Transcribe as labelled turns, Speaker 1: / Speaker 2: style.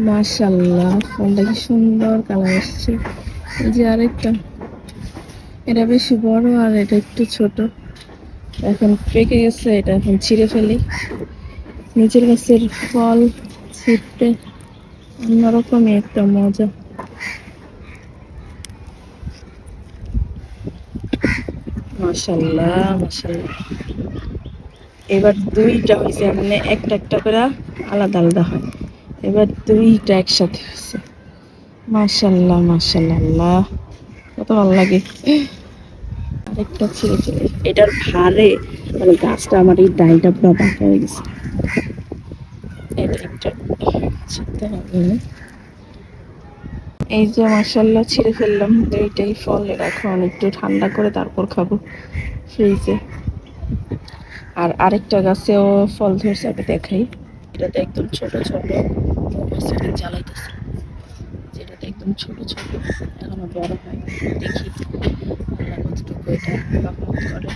Speaker 1: মাশাআল্লাহ, ফলটা কি সুন্দর কালার আসছে। এই যে আরেকটা, এটা বেশি বড় আর এটা একটু ছোট। এখন পেকে গেছে, এটা এখন ছিঁড়ে ফেলি। নিচের গাছের ফল ছিঁড়তে অন্যরকমই একটা মজা। মাশাআল্লাহ মাশাআল্লাহ, এবার দুইটা হয়েছে, মানে একটা একটা করে আলাদা আলাদা হয়, এবার দুইটা একসাথে হয়েছে। মাশাআল্লাহ মাশাআল্লাহ, কত ভালো লাগে। আরেকটা ছিঁড়ে ছিঁড়ে, এটার ভারে মানে গাছটা আমার এই ডালটা পুরো বাঁকা হয়ে গেছে। এটা একটা ছিঁড়তে হবে। এই যে মাশাআল্লাহ ছিঁড়ে ফেললাম দুইটাই ফল, এখন একটু ঠান্ডা করে তারপর খাবো ফ্রিজে। আর আরেকটা গাছেও ফল ধরছে, আমি দেখাই। এটাতে একদম ছোট ছোট জ্বালাইতেছে, যেটাতে একদম ছোট ছোট, এখনো বড় হয়। দেখি আল্লাহ কতটুকু এটা রহমত করে।